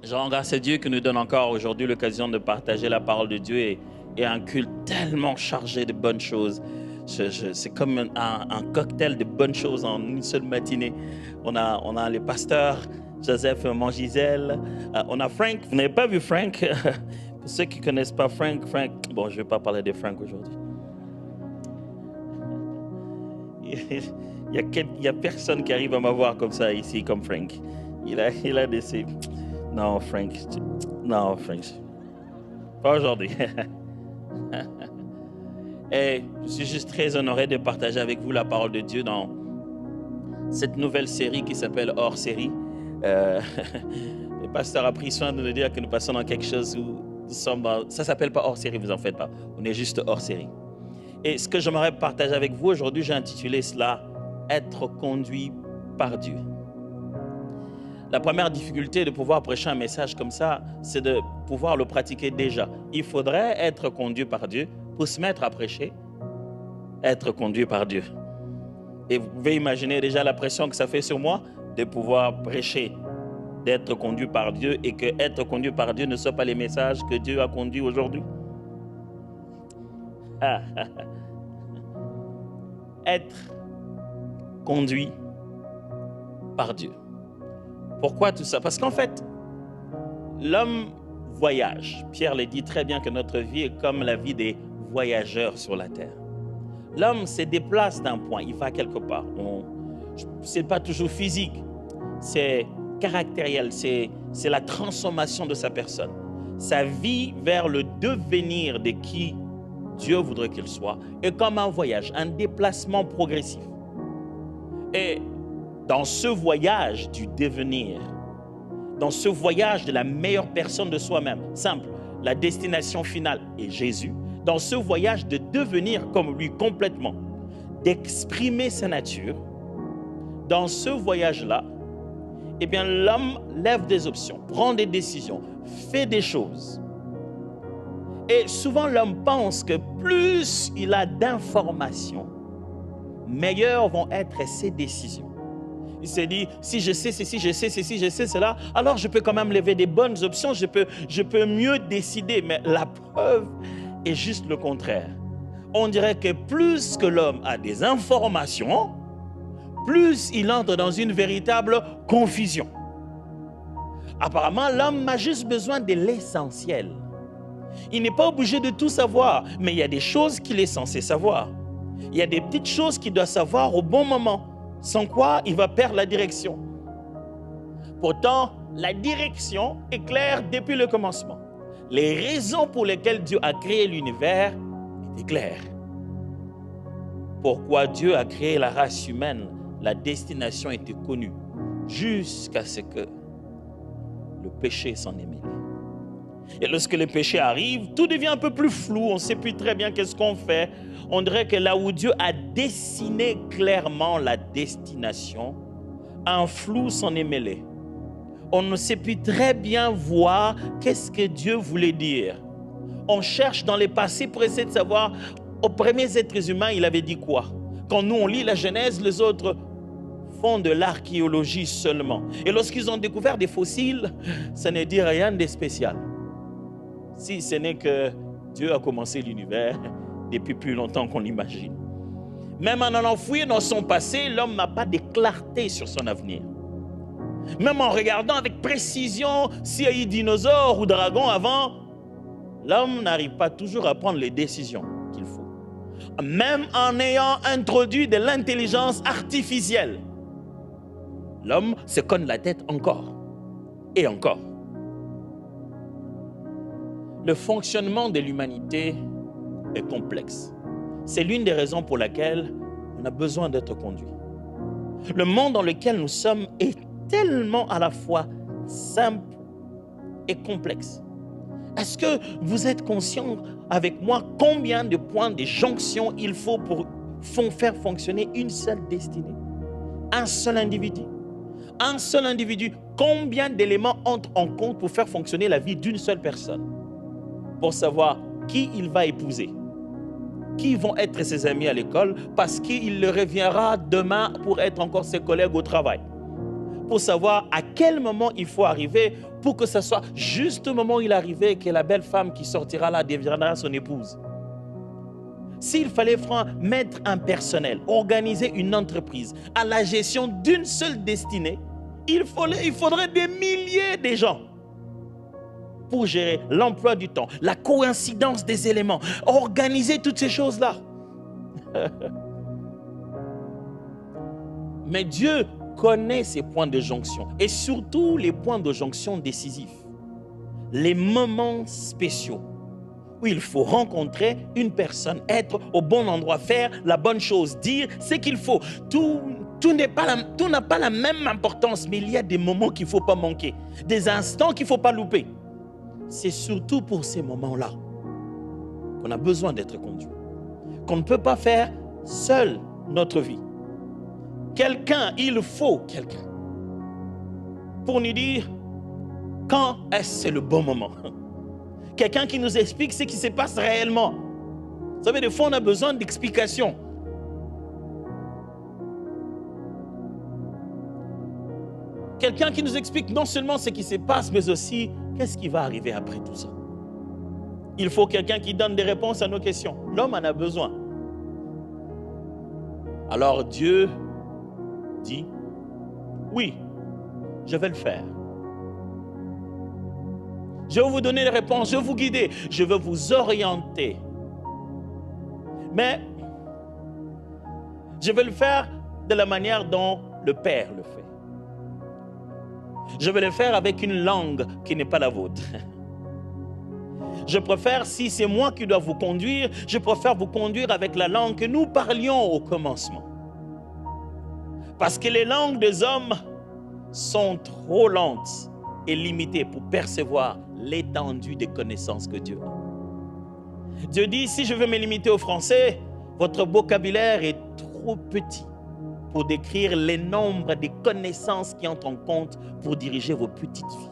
Je rends grâce à Dieu qui nous donne encore aujourd'hui l'occasion de partager la parole de Dieu et un culte tellement chargé de bonnes choses. C'est comme un cocktail de bonnes choses en une seule matinée. On a les pasteurs, Joseph Mangisel, on a Frank. Vous n'avez pas vu Frank? Pour ceux qui ne connaissent pas Frank, bon, je ne vais pas parler de Frank aujourd'hui. Il y a personne qui arrive à m'avoir comme ça ici, comme Frank. Il a des... Non, Frank. Non, Frank. Pas aujourd'hui. Et je suis juste très honoré de partager avec vous la parole de Dieu dans cette nouvelle série qui s'appelle Hors série. Le pasteur a pris soin de nous dire que nous passons dans quelque chose où nous sommes dans... Ça ne s'appelle pas Hors série, vous en faites pas. On est juste hors série. Et ce que j'aimerais partager avec vous aujourd'hui, j'ai intitulé cela « Être conduit par Dieu ». La première difficulté de pouvoir prêcher un message comme ça, c'est de pouvoir le pratiquer déjà. Il faudrait être conduit par Dieu pour se mettre à prêcher, être conduit par Dieu. Et vous pouvez imaginer déjà la pression que ça fait sur moi de pouvoir prêcher, d'être conduit par Dieu et que être conduit par Dieu ne soit pas les messages que Dieu a conduits aujourd'hui. Être conduit par Dieu. Pourquoi tout ça? Parce qu'en fait, l'homme voyage. Pierre le dit très bien que notre vie est comme la vie des voyageurs sur la terre. L'homme se déplace d'un point, il va quelque part. Ce n'est pas toujours physique, c'est caractériel, c'est la transformation de sa personne. Sa vie vers le devenir de qui Dieu voudrait qu'il soit est comme un voyage, un déplacement progressif. Et dans ce voyage du devenir, dans ce voyage de la meilleure personne de soi-même, simple, la destination finale est Jésus, dans ce voyage de devenir comme lui complètement, d'exprimer sa nature, dans ce voyage-là, eh bien l'homme lève des options, prend des décisions, fait des choses. Et souvent l'homme pense que plus il a d'informations, meilleures vont être ses décisions. Il s'est dit, si je sais ceci, je sais ceci, je sais cela, alors je peux quand même lever des bonnes options, je peux mieux décider. Mais la preuve est juste le contraire. On dirait que plus que l'homme a des informations, plus il entre dans une véritable confusion. Apparemment, l'homme a juste besoin de l'essentiel. Il n'est pas obligé de tout savoir, mais il y a des choses qu'il est censé savoir. Il y a des petites choses qu'il doit savoir au bon moment. Sans quoi, il va perdre la direction. Pourtant, la direction est claire depuis le commencement. Les raisons pour lesquelles Dieu a créé l'univers étaient claires. Pourquoi Dieu a créé la race humaine, la destination était connue, jusqu'à ce que le péché s'en est mêlé. Et lorsque le péché arrive, tout devient un peu plus flou, on ne sait plus très bien qu'est-ce qu'on fait. On dirait que là où Dieu a dessiné clairement la destination, un flou s'en est mêlé. On ne sait plus très bien voir qu'est-ce que Dieu voulait dire. On cherche dans les passés pour essayer de savoir, aux premiers êtres humains, il avait dit quoi? Quand nous, on lit la Genèse, les autres font de l'archéologie seulement. Et lorsqu'ils ont découvert des fossiles, ça ne dit rien de spécial. Si ce n'est que Dieu a commencé l'univers depuis plus longtemps qu'on l'imagine. Même en allant fouiller dans son passé, l'homme n'a pas de clarté sur son avenir. Même en regardant avec précision s'il y a eu dinosaures ou dragons avant, l'homme n'arrive pas toujours à prendre les décisions qu'il faut. Même en ayant introduit de l'intelligence artificielle, l'homme se cogne la tête encore et encore. Le fonctionnement de l'humanité est complexe. C'est l'une des raisons pour laquelle on a besoin d'être conduit. Le monde dans lequel nous sommes est tellement à la fois simple et complexe. Est-ce que vous êtes conscient avec moi combien de points de jonction il faut pour faire fonctionner une seule destinée? Un seul individu. Un seul individu, combien d'éléments entrent en compte pour faire fonctionner la vie d'une seule personne? Pour savoir qui il va épouser, qui vont être ses amis à l'école, parce qu'il le reviendra demain pour être encore ses collègues au travail. pour savoir à quel moment il faut arriver pour que ce soit juste au moment où il est arrivé que la belle femme qui sortira là deviendra son épouse. S'il fallait mettre un personnel, organiser une entreprise à la gestion d'une seule destinée, il faudrait des milliers de gens pour gérer l'emploi du temps, la coïncidence des éléments, organiser toutes ces choses-là. Mais Dieu connaît ces points de jonction et surtout les points de jonction décisifs, les moments spéciaux où il faut rencontrer une personne, être au bon endroit, faire la bonne chose, dire ce qu'il faut. Tout n'a pas la même importance, mais il y a des moments qu'il ne faut pas manquer, des instants qu'il ne faut pas louper. C'est surtout pour ces moments-là qu'on a besoin d'être conduit, qu'on ne peut pas faire seul notre vie. Il faut quelqu'un pour nous dire quand est-ce le bon moment. Quelqu'un qui nous explique ce qui se passe réellement. Vous savez, des fois, on a besoin d'explications. Quelqu'un qui nous explique non seulement ce qui se passe, mais aussi qu'est-ce qui va arriver après tout ça. Il faut quelqu'un qui donne des réponses à nos questions. L'homme en a besoin. Alors Dieu dit, oui, je vais le faire. Je vais vous donner les réponses, je vais vous guider, je vais vous orienter. Mais je vais le faire de la manière dont le Père le fait. Je vais le faire avec une langue qui n'est pas la vôtre. Je préfère, si c'est moi qui dois vous conduire, je préfère vous conduire avec la langue que nous parlions au commencement. Parce que les langues des hommes sont trop lentes et limitées pour percevoir l'étendue des connaissances que Dieu a. Dieu dit, si je veux me limiter au français, votre vocabulaire est trop petit pour décrire les nombres des connaissances qui entrent en compte pour diriger vos petites vies.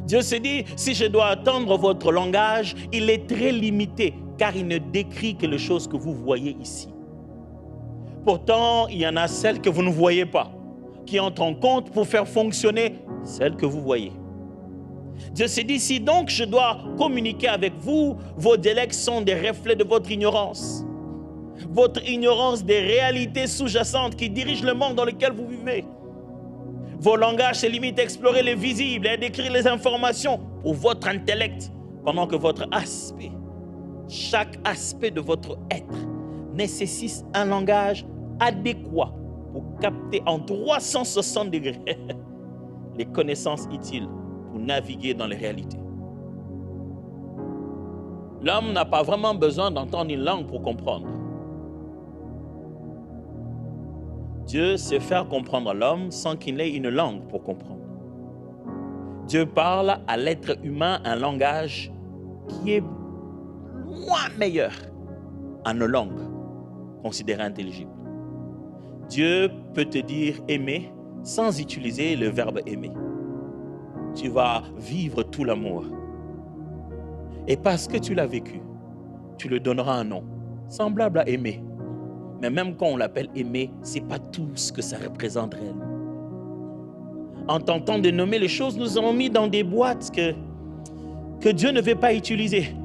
Dieu se dit, si je dois attendre votre langage, il est très limité, car il ne décrit que les choses que vous voyez ici. Pourtant, il y en a celles que vous ne voyez pas, qui entrent en compte pour faire fonctionner celles que vous voyez. Dieu se dit, si donc je dois communiquer avec vous, vos dialectes sont des reflets de votre ignorance. Votre ignorance des réalités sous-jacentes qui dirigent le monde dans lequel vous vivez. Vos langages se limitent à explorer les visibles et à décrire les informations pour votre intellect, pendant que votre aspect, chaque aspect de votre être, nécessite un langage adéquat pour capter en 360 degrés les connaissances utiles pour naviguer dans les réalités. L'homme n'a pas vraiment besoin d'entendre une langue pour comprendre. Dieu sait faire comprendre l'homme sans qu'il ait une langue pour comprendre. Dieu parle à l'être humain un langage qui est loin meilleur à nos langues considérées intelligibles. Dieu peut te dire aimer sans utiliser le verbe aimer. Tu vas vivre tout l'amour. Et parce que tu l'as vécu, tu lui donneras un nom semblable à aimer. Mais même quand on l'appelle aimer, ce n'est pas tout ce que ça représente réellement. En tentant de nommer les choses, nous avons mis dans des boîtes que Dieu ne veut pas utiliser.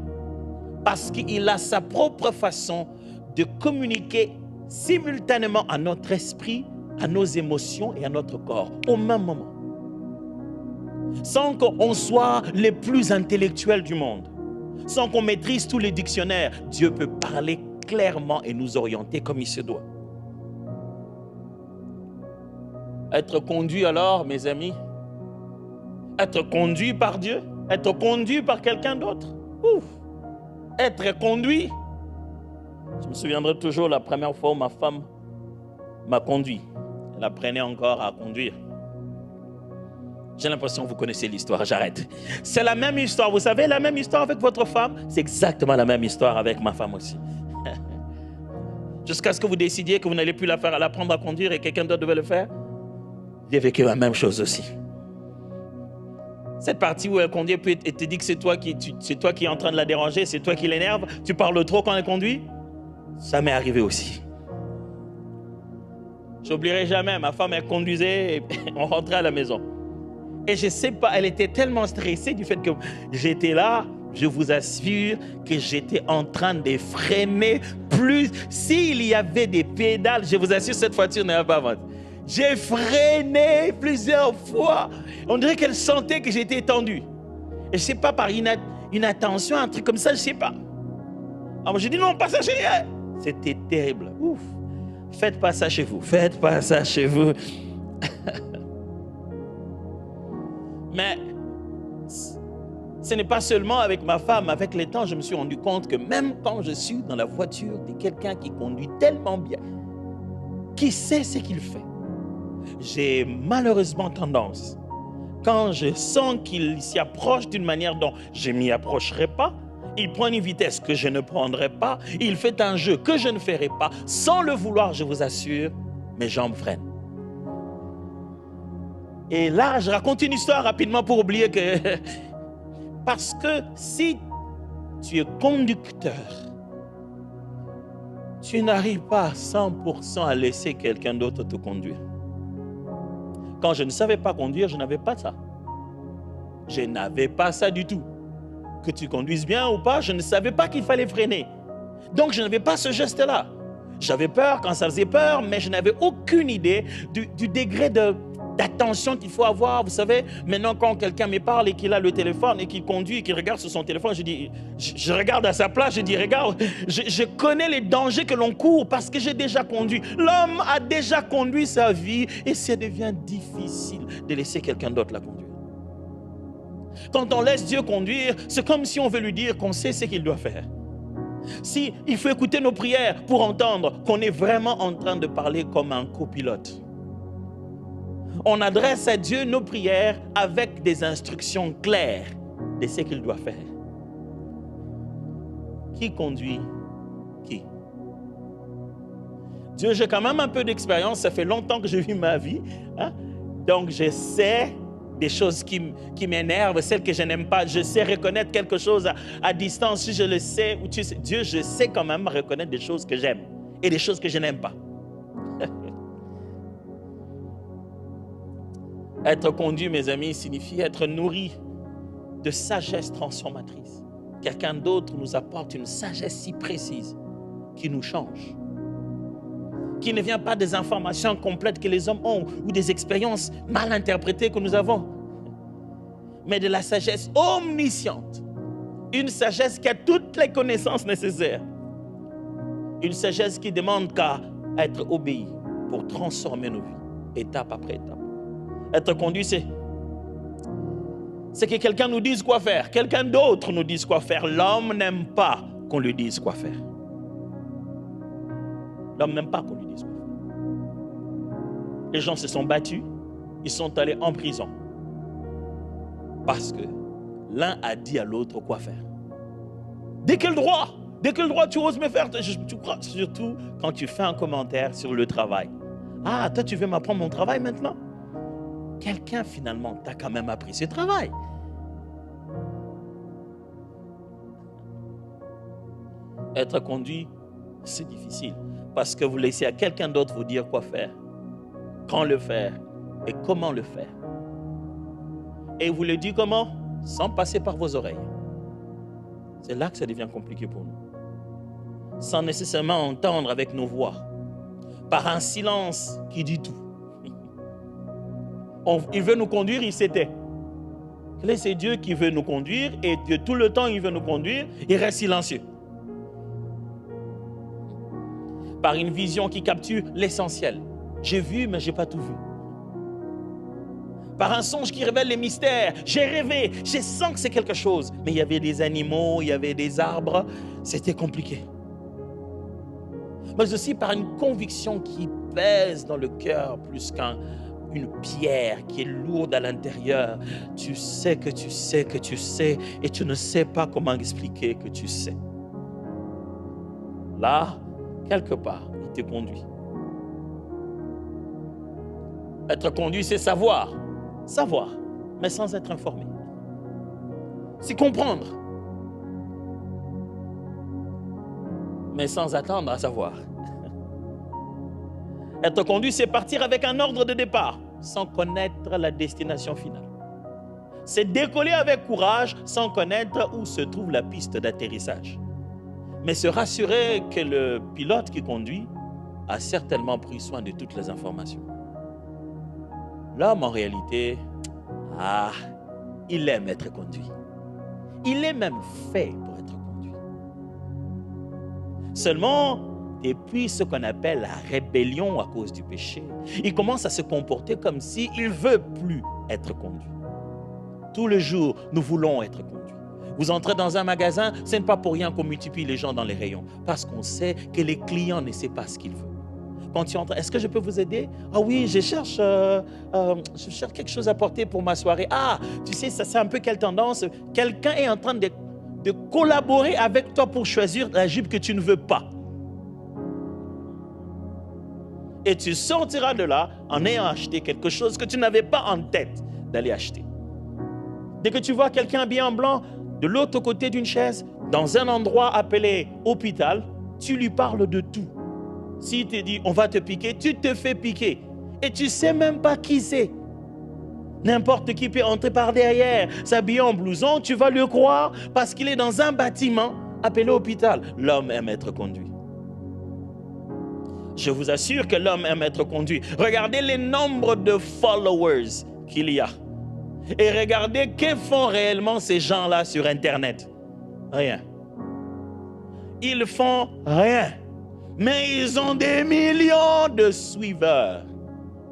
Parce qu'il a sa propre façon de communiquer simultanément à notre esprit, à nos émotions et à notre corps, au même moment. Sans qu'on soit les plus intellectuels du monde, sans qu'on maîtrise tous les dictionnaires, Dieu peut parler clairement et nous orienter comme il se doit. Être conduit alors, mes amis, être conduit par Dieu, être conduit par quelqu'un d'autre, être conduit. Je me souviendrai toujours la première fois où ma femme m'a conduit. Elle apprenait encore à conduire. J'ai l'impression que vous connaissez l'histoire, j'arrête. C'est la même histoire, vous savez, la même histoire avec votre femme, c'est exactement la même histoire avec ma femme aussi. Jusqu'à ce que vous décidiez que vous n'allez plus l'apprendre à conduire et quelqu'un d'autre devait le faire. J'ai vécu la même chose aussi. Cette partie où elle conduit et te dit que c'est toi qui es en train de la déranger, c'est toi qui l'énerve, tu parles trop quand elle conduit, ça m'est arrivé aussi. J'oublierai jamais, ma femme, elle conduisait et on rentrait à la maison. Et je ne sais pas, elle était tellement stressée du fait que j'étais là. Je vous assure que j'étais en train de freiner plus. S'il y avait des pédales, je vous assure, cette voiture n'avait pas avancé. J'ai freiné plusieurs fois. On dirait qu'elle sentait que j'étais tendu. Et je ne sais pas, par inattention, un truc comme ça, je ne sais pas. Alors j'ai dit non, pas ça chez elle. C'était terrible. Ouf. Faites pas ça chez vous. Faites pas ça chez vous. Mais ce n'est pas seulement avec ma femme. Avec le temps, je me suis rendu compte que même quand je suis dans la voiture de quelqu'un qui conduit tellement bien, qui sait ce qu'il fait, j'ai malheureusement tendance, quand je sens qu'il s'y approche d'une manière dont je ne m'y approcherai pas, il prend une vitesse que je ne prendrai pas, il fait un jeu que je ne ferai pas, sans le vouloir, je vous assure, mes jambes freinent. Et là, je raconte une histoire rapidement pour oublier que... Parce que si tu es conducteur, tu n'arrives pas à 100% à laisser quelqu'un d'autre te conduire. Quand je ne savais pas conduire, je n'avais pas ça. Je n'avais pas ça du tout. Que tu conduises bien ou pas, je ne savais pas qu'il fallait freiner. Donc, je n'avais pas ce geste-là. J'avais peur quand ça faisait peur, mais je n'avais aucune idée du degré d'attention qu'il faut avoir. Vous savez, maintenant, quand quelqu'un me parle et qu'il a le téléphone et qu'il conduit et qu'il regarde sur son téléphone, je regarde à sa place, je dis, regarde, je connais les dangers que l'on court parce que j'ai déjà conduit. L'homme a déjà conduit sa vie et ça devient difficile de laisser quelqu'un d'autre la conduire. Quand on laisse Dieu conduire, c'est comme si on veut lui dire qu'on sait ce qu'il doit faire. Si il faut écouter nos prières pour entendre qu'on est vraiment en train de parler comme un copilote. On adresse à Dieu nos prières avec des instructions claires de ce qu'il doit faire. Qui conduit qui? Dieu, j'ai quand même un peu d'expérience, ça fait longtemps que je vis ma vie, hein? Donc je sais des choses qui m'énervent, celles que je n'aime pas. Je sais reconnaître quelque chose à distance, si je le sais. Ou tu sais, Dieu, je sais quand même reconnaître des choses que j'aime et des choses que je n'aime pas. Être conduit, mes amis, signifie être nourri de sagesse transformatrice. Quelqu'un d'autre nous apporte une sagesse si précise qui nous change. Qui ne vient pas des informations complètes que les hommes ont ou des expériences mal interprétées que nous avons, mais de la sagesse omnisciente. Une sagesse qui a toutes les connaissances nécessaires. Une sagesse qui demande qu'à être obéie pour transformer nos vies, étape après étape. Être conduit, c'est que quelqu'un nous dise quoi faire, quelqu'un d'autre nous dise quoi faire. L'homme n'aime pas qu'on lui dise quoi faire. L'homme n'aime pas qu'on lui dise quoi faire. Les gens se sont battus, ils sont allés en prison. Parce que l'un a dit à l'autre quoi faire. De quel droit tu oses me faire? Tu crois, surtout quand tu fais un commentaire sur le travail. Ah, toi tu veux m'apprendre mon travail maintenant? Quelqu'un finalement t'a quand même appris ce travail. Être conduit, c'est difficile. Parce que vous laissez à quelqu'un d'autre vous dire quoi faire, quand le faire et comment le faire. Et vous le dites comment? Sans passer par vos oreilles. C'est là que ça devient compliqué pour nous. Sans nécessairement entendre avec nos voix. Par un silence qui dit tout. Il veut nous conduire, il s'était. C'est Dieu qui veut nous conduire et de tout le temps il veut nous conduire, il reste silencieux. Par une vision qui capture l'essentiel. J'ai vu, mais je n'ai pas tout vu. Par un songe qui révèle les mystères. J'ai rêvé, je sens que c'est quelque chose. Mais il y avait des animaux, il y avait des arbres. C'était compliqué. Mais aussi par une conviction qui pèse dans le cœur plus qu'une pierre qui est lourde à l'intérieur. Tu sais que tu sais que tu sais et tu ne sais pas comment expliquer que tu sais. Là, quelque part, il te conduit. Être conduit, c'est savoir. Savoir, mais sans être informé. C'est comprendre, mais sans attendre à savoir. Être conduit, c'est partir avec un ordre de départ, sans connaître la destination finale. C'est décoller avec courage, sans connaître où se trouve la piste d'atterrissage. Mais se rassurer que le pilote qui conduit a certainement pris soin de toutes les informations. L'homme, en réalité, il aime être conduit. Il est même fait pour être conduit. Seulement, depuis ce qu'on appelle la rébellion à cause du péché, il commence à se comporter comme s'il ne veut plus être conduit. Tous les jours, nous voulons être conduits. Vous entrez dans un magasin, ce n'est pas pour rien qu'on multiplie les gens dans les rayons, parce qu'on sait que les clients ne savent pas ce qu'ils veulent. Quand tu entres, est-ce que je peux vous aider? Ah oui, je cherche quelque chose à porter pour ma soirée. Ah, tu sais, ça c'est un peu quelle tendance? Quelqu'un est en train de collaborer avec toi pour choisir la jupe que tu ne veux pas. Et tu sortiras de là en ayant acheté quelque chose que tu n'avais pas en tête d'aller acheter. Dès que tu vois quelqu'un habillé en blanc, de l'autre côté d'une chaise, dans un endroit appelé hôpital, tu lui parles de tout. S'il te dit, on va te piquer, tu te fais piquer. Et tu ne sais même pas qui c'est. N'importe qui peut entrer par derrière, s'habiller en blouson, tu vas le croire parce qu'il est dans un bâtiment appelé hôpital. L'homme aime être conduit. Je vous assure que l'homme aime être conduit. Regardez les nombres de followers qu'il y a. Et regardez que font réellement ces gens-là sur Internet. Rien. Ils font rien. Mais ils ont des millions de suiveurs.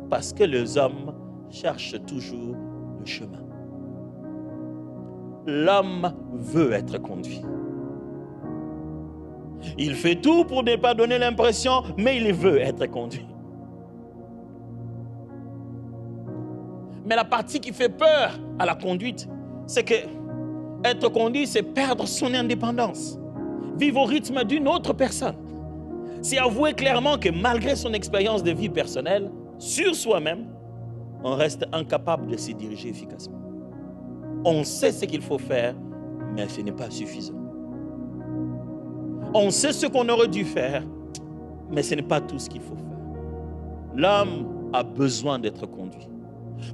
Parce que les hommes cherchent toujours le chemin. L'homme veut être conduit. Il fait tout pour ne pas donner l'impression, mais il veut être conduit. Mais la partie qui fait peur à la conduite, c'est que être conduit, c'est perdre son indépendance. Vivre au rythme d'une autre personne. C'est avouer clairement que malgré son expérience de vie personnelle, sur soi-même, on reste incapable de se diriger efficacement. On sait ce qu'il faut faire, mais ce n'est pas suffisant. On sait ce qu'on aurait dû faire, mais ce n'est pas tout ce qu'il faut faire. L'homme a besoin d'être conduit.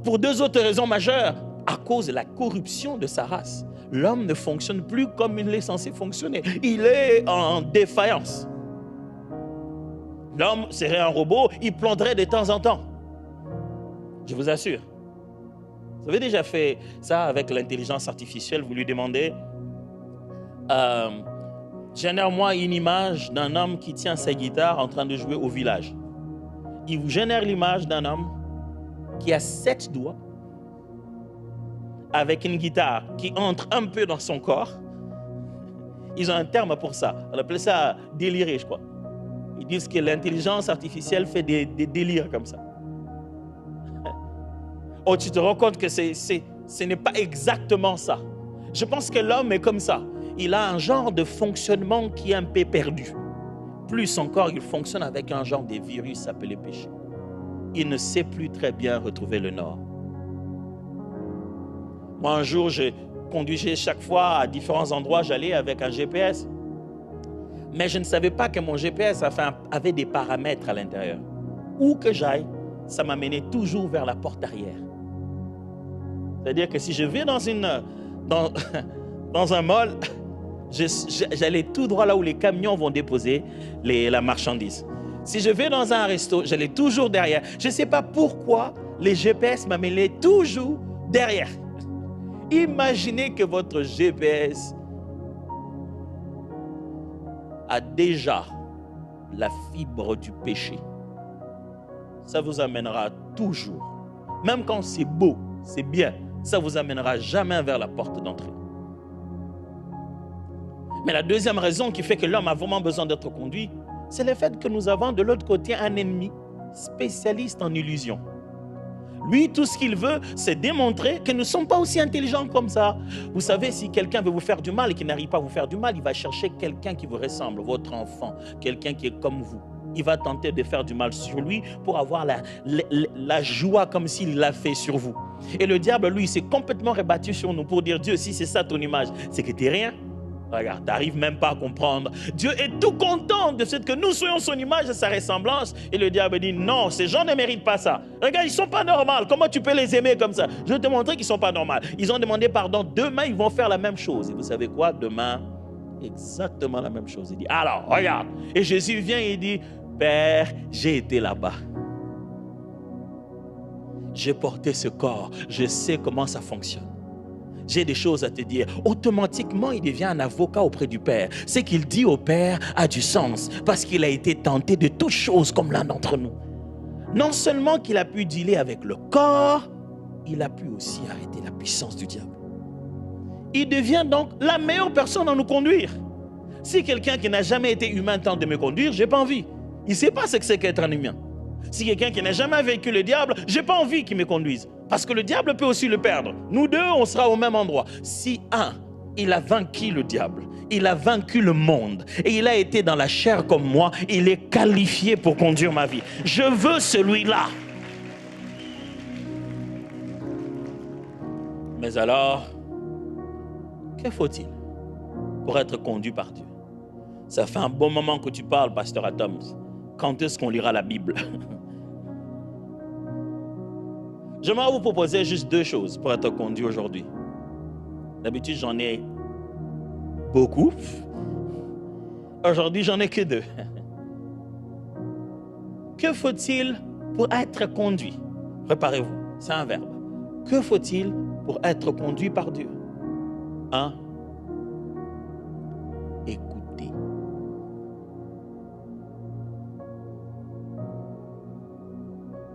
Pour deux autres raisons majeures, à cause de la corruption de sa race, l'homme ne fonctionne plus comme il est censé fonctionner. Il est en défaillance. L'homme serait un robot, il planterait de temps en temps. Je vous assure. Vous avez déjà fait ça avec l'intelligence artificielle, vous lui demandez génère-moi une image d'un homme qui tient sa guitare en train de jouer au village. Il vous génère l'image d'un homme qui a 7 doigts avec une guitare qui entre un peu dans son corps. Ils ont un terme pour ça. On appelle ça délirer, je crois. Ils disent que l'intelligence artificielle fait des délires comme ça. Oh, tu te rends compte que ce n'est pas exactement ça. Je pense que l'homme est comme ça. Il a un genre de fonctionnement qui est un peu perdu. Plus encore, il fonctionne avec un genre de virus appelé péché. Il ne sait plus très bien retrouver le nord. Moi, un jour, je conduisais chaque fois à différents endroits, j'allais avec un GPS. Mais je ne savais pas que mon GPS avait des paramètres à l'intérieur. Où que j'aille, ça m'amenait toujours vers la porte arrière. C'est-à-dire que si je vais dans un mall, j'allais tout droit là où les camions vont déposer la marchandise. Si je vais dans un resto, j'allais toujours derrière. Je ne sais pas pourquoi les GPS m'amènent toujours derrière. Imaginez que votre GPS a déjà la fibre du péché. Ça vous amènera toujours, même quand c'est beau, c'est bien, ça vous amènera jamais vers la porte d'entrée. Mais la deuxième raison qui fait que l'homme a vraiment besoin d'être conduit, c'est le fait que nous avons de l'autre côté un ennemi spécialiste en illusion. Lui, tout ce qu'il veut, c'est démontrer que nous ne sommes pas aussi intelligents comme ça. Vous savez, si quelqu'un veut vous faire du mal et qu'il n'arrive pas à vous faire du mal, il va chercher quelqu'un qui vous ressemble, votre enfant, quelqu'un qui est comme vous. Il va tenter de faire du mal sur lui pour avoir la joie comme s'il l'a fait sur vous. Et le diable, lui, s'est complètement rebattu sur nous pour dire, Dieu, si c'est ça ton image, c'est que tu n'es rien. Regarde, tu n'arrives même pas à comprendre. Dieu est tout content de ce que nous soyons son image et sa ressemblance. Et le diable dit, non, ces gens ne méritent pas ça. Regarde, ils ne sont pas normaux. Comment tu peux les aimer comme ça? Je vais te montrer qu'ils ne sont pas normaux. Ils ont demandé pardon. Demain, ils vont faire la même chose. Et vous savez quoi? Demain, exactement la même chose. Il dit, alors, regarde. Et Jésus vient et dit, Père, j'ai été là-bas. J'ai porté ce corps. Je sais comment ça fonctionne. J'ai des choses à te dire. Automatiquement, il devient un avocat auprès du Père. Ce qu'il dit au Père a du sens parce qu'il a été tenté de toutes choses comme l'un d'entre nous. Non seulement qu'il a pu dealer avec le corps, il a pu aussi arrêter la puissance du diable. Il devient donc la meilleure personne à nous conduire. Si quelqu'un qui n'a jamais été humain tente de me conduire, je n'ai pas envie. Il ne sait pas ce que c'est qu'être un humain. Si quelqu'un qui n'a jamais vécu le diable, je n'ai pas envie qu'il me conduise. Parce que le diable peut aussi le perdre. Nous deux, on sera au même endroit. Si il a vaincu le diable, il a vaincu le monde, et il a été dans la chair comme moi, il est qualifié pour conduire ma vie. Je veux celui-là. Mais alors, que faut-il pour être conduit par Dieu? Ça fait un bon moment que tu parles, pasteur Adams. Quand est-ce qu'on lira la Bible? J'aimerais vous proposer juste 2 choses pour être conduit aujourd'hui. D'habitude, j'en ai beaucoup. Aujourd'hui, j'en ai que 2. Que faut-il pour être conduit? Préparez-vous, c'est un verbe. Que faut-il pour être conduit par Dieu? 1. Écouter.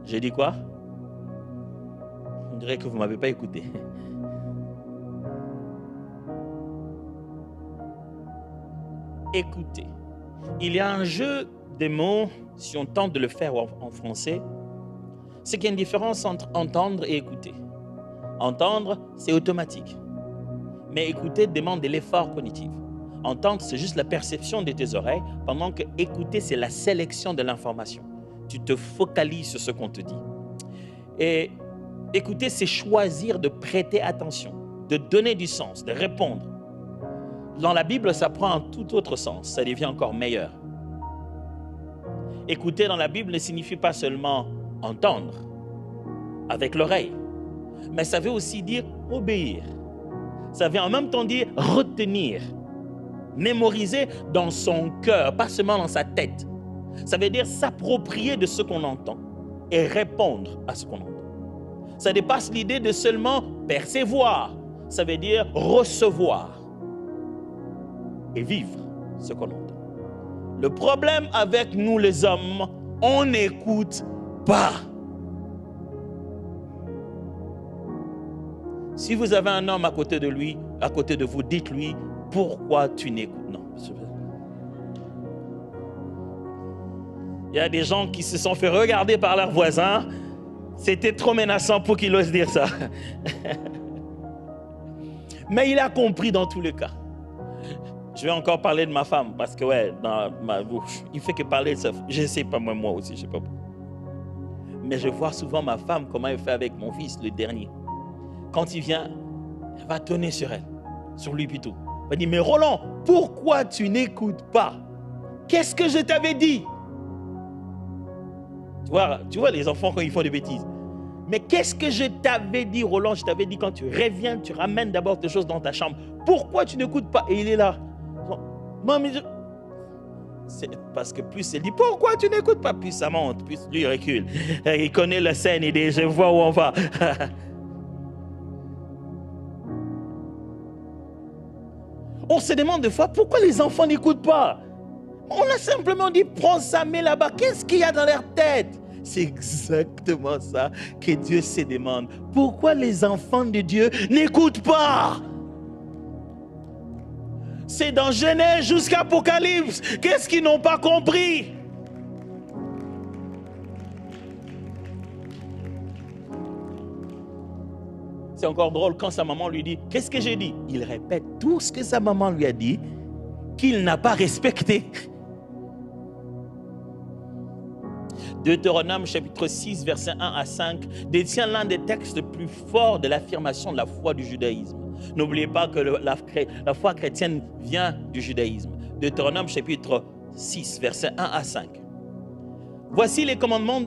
J'ai dit quoi? On dirait que vous ne m'avez pas écouté. Écouter. Il y a un jeu de mots, si on tente de le faire en français, c'est qu'il y a une différence entre entendre et écouter. Entendre, c'est automatique. Mais écouter demande de l'effort cognitif. Entendre, c'est juste la perception de tes oreilles, pendant que écouter, c'est la sélection de l'information. Tu te focalises sur ce qu'on te dit. Et écouter, c'est choisir de prêter attention, de donner du sens, de répondre. Dans la Bible, ça prend un tout autre sens, ça devient encore meilleur. Écouter dans la Bible ne signifie pas seulement entendre avec l'oreille, mais ça veut aussi dire obéir. Ça veut en même temps dire retenir, mémoriser dans son cœur, pas seulement dans sa tête. Ça veut dire s'approprier de ce qu'on entend et répondre à ce qu'on entend. Ça dépasse l'idée de seulement percevoir. Ça veut dire recevoir et vivre ce qu'on entend. Le problème avec nous les hommes, on n'écoute pas. Si vous avez un homme à côté de lui, à côté de vous, dites-lui, pourquoi tu n'écoutes? Non. Il y a des gens qui se sont fait regarder par leurs voisins. C'était trop menaçant pour qu'ils osent dire ça. Mais il a compris dans tous les cas. Je vais encore parler de ma femme parce que dans ma bouche, il fait que parler de ça. Je ne sais pas moi aussi, je ne sais pas. Mais je vois souvent ma femme comment elle fait avec mon fils, le dernier. Quand il vient, elle va tonner sur elle, sur lui plutôt. Elle va dire, mais Roland, pourquoi tu n'écoutes pas? Qu'est-ce que je t'avais dit? Tu vois les enfants quand ils font des bêtises. Mais qu'est-ce que je t'avais dit, Roland? Je t'avais dit quand tu reviens, tu ramènes d'abord des choses dans ta chambre. Pourquoi tu n'écoutes pas? Et il est là. Maman, c'est parce que plus elle dit pourquoi tu n'écoutes pas, plus ça monte, plus lui recule. Il connaît la scène, il dit je vois où on va. On se demande des fois pourquoi les enfants n'écoutent pas. On a simplement dit prends ça, mets là-bas. Qu'est-ce qu'il y a dans leur tête? C'est exactement ça que Dieu se demande. Pourquoi les enfants de Dieu n'écoutent pas? C'est dans Genèse jusqu'à Apocalypse. Qu'est-ce qu'ils n'ont pas compris? C'est encore drôle quand sa maman lui dit « Qu'est-ce que j'ai dit ?» Il répète tout ce que sa maman lui a dit, qu'il n'a pas respecté. Deutéronome chapitre 6, versets 1 à 5, détient l'un des textes les plus forts de l'affirmation de la foi du judaïsme. N'oubliez pas que la foi chrétienne vient du judaïsme. Deutéronome chapitre 6, versets 1 à 5. Voici les commandements,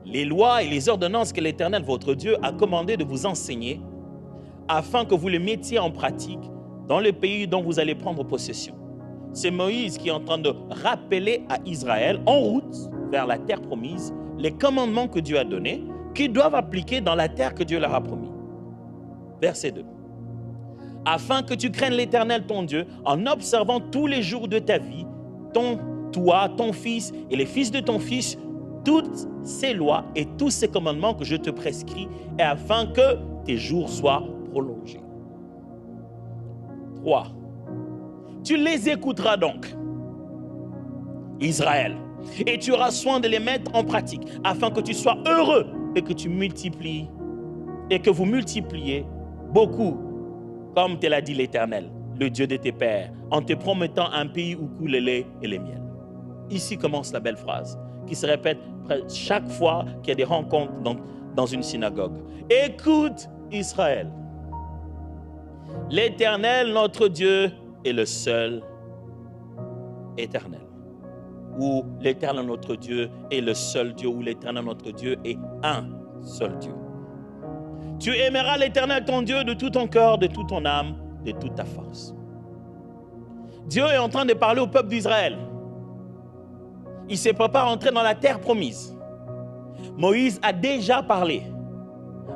les lois et les ordonnances que l'Éternel, votre Dieu, a commandé de vous enseigner, afin que vous les mettiez en pratique dans le pays dont vous allez prendre possession. C'est Moïse qui est en train de rappeler à Israël, en route vers la terre promise, les commandements que Dieu a donnés, qu'ils doivent appliquer dans la terre que Dieu leur a promis. Verset 2. Afin que tu craignes l'Éternel ton Dieu, en observant tous les jours de ta vie, toi, ton fils et les fils de ton fils, toutes ces lois et tous ces commandements que je te prescris, et afin que tes jours soient prolongés. 3. Tu les écouteras donc, Israël, et tu auras soin de les mettre en pratique, afin que tu sois heureux et que tu multiplies, et que vous multipliez beaucoup, comme te l'a dit l'Éternel, le Dieu de tes pères, en te promettant un pays où coule le lait et le miel. Ici commence la belle phrase, qui se répète chaque fois qu'il y a des rencontres dans une synagogue. Écoute Israël, l'Éternel, notre Dieu, est le seul éternel. Ou l'Éternel, notre Dieu, est le seul Dieu, ou l'Éternel, notre Dieu, est un seul Dieu. Tu aimeras l'Éternel, ton Dieu, de tout ton cœur, de toute ton âme, de toute ta force. Dieu est en train de parler au peuple d'Israël. Il se prépare à entrer dans la terre promise. Moïse a déjà parlé.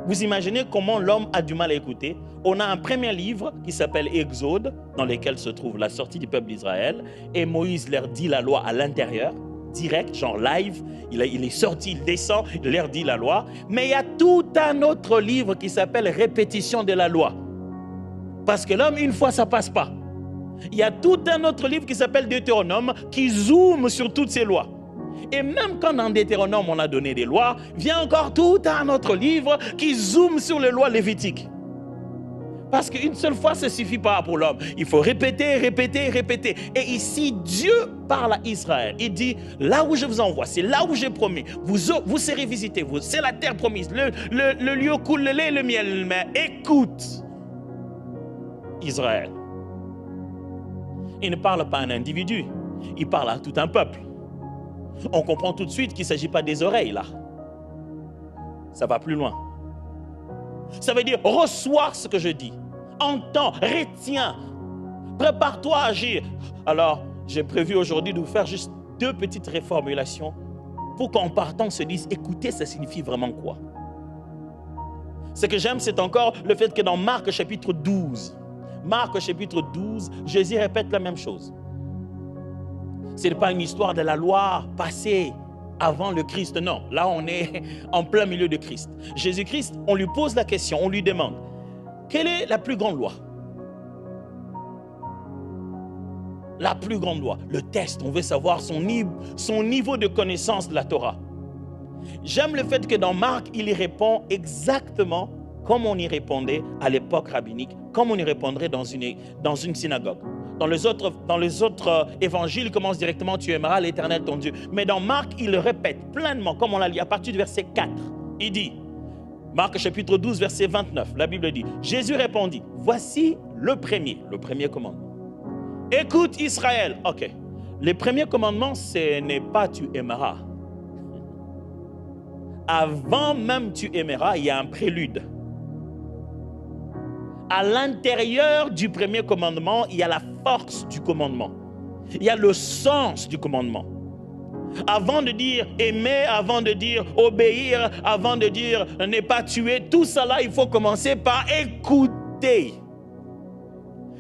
Vous imaginez comment l'homme a du mal à écouter? On a un premier livre qui s'appelle Exode, dans lequel se trouve la sortie du peuple d'Israël. Et Moïse leur dit la loi à l'intérieur, direct, genre live. Il est sorti, il descend, il leur dit la loi. Mais il y a tout un autre livre qui s'appelle Répétition de la loi. Parce que l'homme, une fois, ça ne passe pas. Il y a tout un autre livre qui s'appelle Deutéronome qui zoome sur toutes ces lois. Et même quand dans Deutéronome on a donné des lois, vient encore tout un autre livre qui zoome sur les lois lévitiques. Parce qu'une seule fois, ça ne suffit pas pour l'homme. Il faut répéter, répéter, répéter. Et ici, Dieu parle à Israël. Il dit, là où je vous envoie, c'est là où j'ai promis. Vous serez visités, c'est la terre promise. Le lieu où coule le lait et le miel. Mais écoute, Israël. Il ne parle pas à un individu, il parle à tout un peuple. On comprend tout de suite qu'il ne s'agit pas des oreilles là. Ça va plus loin. Ça veut dire reçois ce que je dis. Entends, retiens. Prépare-toi à agir. Alors, j'ai prévu aujourd'hui de vous faire juste 2 petites reformulations pour qu'en partant, on se dise, écoutez, ça signifie vraiment quoi? Ce que j'aime, c'est encore le fait que dans Marc chapitre 12, Jésus répète la même chose. Ce n'est pas une histoire de la loi passée avant le Christ, non. Là, on est en plein milieu de Christ. Jésus-Christ, on lui pose la question, on lui demande, quelle est la plus grande loi? La plus grande loi, le test, on veut savoir son niveau de connaissance de la Torah. J'aime le fait que dans Marc, il y répond exactement comme on y répondait à l'époque rabbinique, comme on y répondrait dans une synagogue. Dans les autres évangiles, il commence directement, tu aimeras l'Éternel ton Dieu. Mais dans Marc, il le répète pleinement, comme on l'a lu à partir du verset 4. Il dit, Marc chapitre 12, verset 29, la Bible dit, Jésus répondit, voici le premier commandement. Écoute Israël. Ok, le premier commandement, ce n'est pas tu aimeras. Avant même tu aimeras, il y a un prélude. À l'intérieur du premier commandement, il y a la force du commandement. Il y a le sens du commandement. Avant de dire aimer, avant de dire obéir, avant de dire ne pas tuer, tout ça là, il faut commencer par écouter.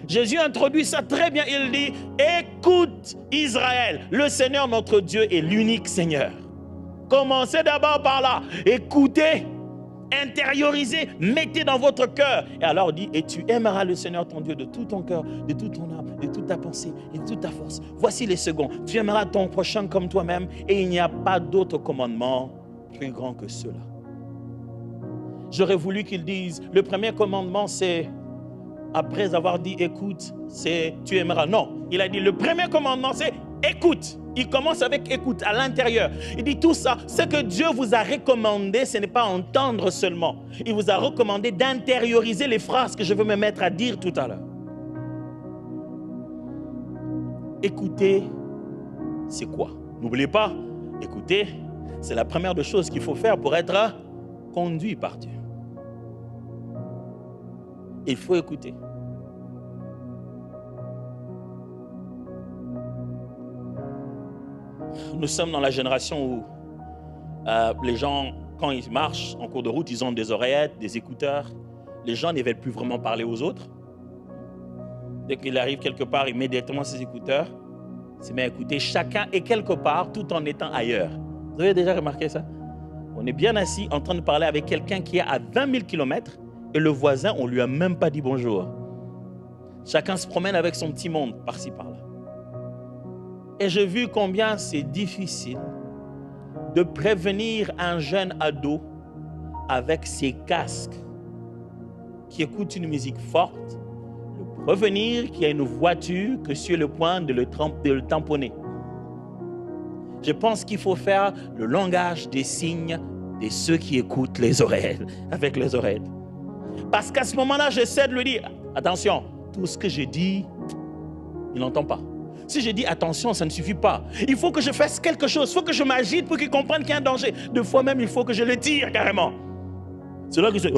Jésus introduit ça très bien. Il dit, écoute Israël, le Seigneur notre Dieu est l'unique Seigneur. Commencez d'abord par là, écoutez. Intériorisez, mettez dans votre cœur. Et alors dit, et tu aimeras le Seigneur ton Dieu de tout ton cœur, de toute ton âme, de toute ta pensée et de toute ta force. Voici les seconds. Tu aimeras ton prochain comme toi-même et il n'y a pas d'autre commandement plus grand que cela. J'aurais voulu qu'ils disent, le premier commandement c'est, après avoir dit écoute, c'est tu aimeras. Non, il a dit le premier commandement c'est écoute Il commence avec écoute à l'intérieur. Il dit tout ça, ce que Dieu vous a recommandé, ce n'est pas entendre seulement. Il vous a recommandé d'intérioriser les phrases que je veux me mettre à dire tout à l'heure. Écouter, c'est quoi? N'oubliez pas, écouter, c'est la première des choses qu'il faut faire pour être conduit par Dieu. Il faut écouter. Nous sommes dans la génération où les gens, quand ils marchent en cours de route, ils ont des oreillettes, des écouteurs. Les gens ne veulent plus vraiment parler aux autres. Dès qu'il arrive quelque part, il met directement ses écouteurs. Il se met à écouter. Chacun est quelque part tout en étant ailleurs. Vous avez déjà remarqué ça? On est bien assis en train de parler avec quelqu'un qui est à 20 000 km et le voisin, on ne lui a même pas dit bonjour. Chacun se promène avec son petit monde par-ci, par-là. Et j'ai vu combien c'est difficile de prévenir un jeune ado avec ses casques qui écoute une musique forte, le prévenir qu'il y a une voiture que sur le point de le tamponner. Je pense qu'il faut faire le langage des signes de ceux qui écoutent les oreilles, avec les oreilles. Parce qu'à ce moment-là, j'essaie de lui dire, attention, tout ce que je dis, il n'entend pas. Si je dis attention, ça ne suffit pas. Il faut que je fasse quelque chose. Il faut que je m'agite pour qu'il comprenne qu'il y a un danger. Deux fois même, il faut que je le tire carrément. C'est là que je...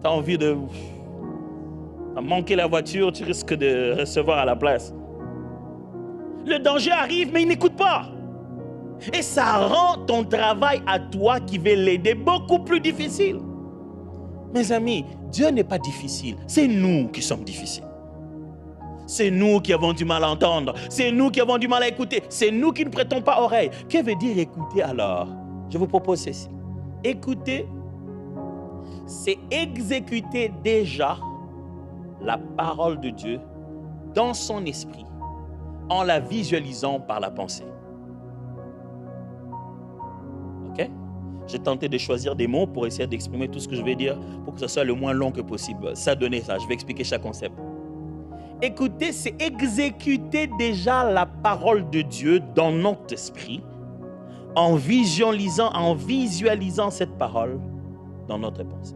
T'as envie de... T'as manqué la voiture, tu risques de recevoir à la place. Le danger arrive, mais il n'écoute pas. Et ça rend ton travail à toi qui va l'aider beaucoup plus difficile. Mes amis, Dieu n'est pas difficile. C'est nous qui sommes difficiles. C'est nous qui avons du mal à entendre. C'est nous qui avons du mal à écouter. C'est nous qui ne prêtons pas oreille. Que veut dire écouter alors? Je vous propose ceci. Écouter, c'est exécuter déjà la parole de Dieu dans son esprit en la visualisant par la pensée. Ok? J'ai tenté de choisir des mots pour essayer d'exprimer tout ce que je vais dire pour que ce soit le moins long que possible. Ça donnait ça, je vais expliquer chaque concept. Écouter, c'est exécuter déjà la parole de Dieu dans notre esprit en visualisant cette parole dans notre pensée.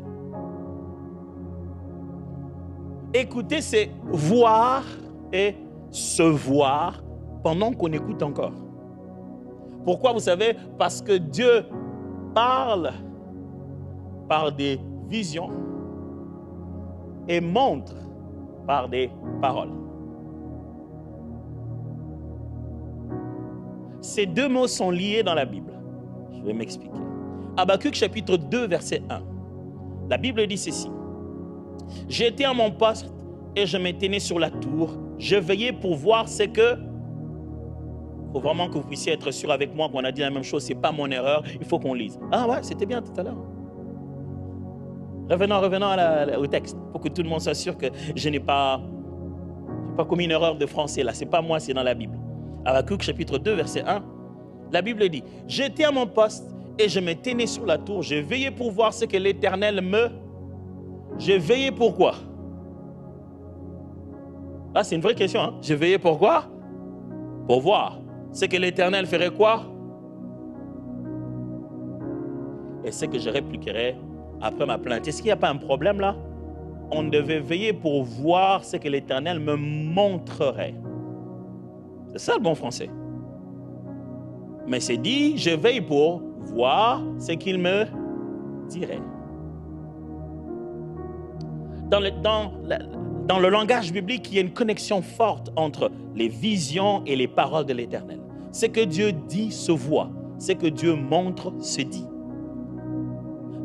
Écouter, c'est voir et se voir pendant qu'on écoute encore. Pourquoi, vous savez? Parce que Dieu parle par des visions et montre par des paroles. Ces deux mots sont liés dans la Bible. Je vais m'expliquer. Habakkuk chapitre 2 verset 1. La Bible dit ceci. J'étais à mon poste et je me tenais sur la tour. Je veillais pour voir ce que... Il faut vraiment que vous puissiez être sûr avec moi qu'on a dit la même chose. Ce n'est pas mon erreur. Il faut qu'on lise. Ah ouais, c'était bien tout à l'heure. Revenons au texte pour que tout le monde soit sûr que je n'ai pas commis une erreur de français. Là, ce n'est pas moi, c'est dans la Bible. Habakkuk chapitre 2 verset 1. La Bible dit, j'étais à mon poste et je me tenais sur la tour. Je veillais pour voir ce que l'Éternel me... Je veillais pourquoi? Ah, c'est une vraie question. Hein? Je veillais pourquoi? Pour voir. Ce que l'Éternel ferait quoi? Et ce que je répliquerai après ma plainte. Est-ce qu'il n'y a pas un problème là? On devait veiller pour voir ce que l'Éternel me montrerait. C'est ça le bon français. Mais c'est dit, je veille pour voir ce qu'il me dirait. Dans le langage biblique, il y a une connexion forte entre les visions et les paroles de l'Éternel. Ce que Dieu dit se voit. Ce que Dieu montre se dit.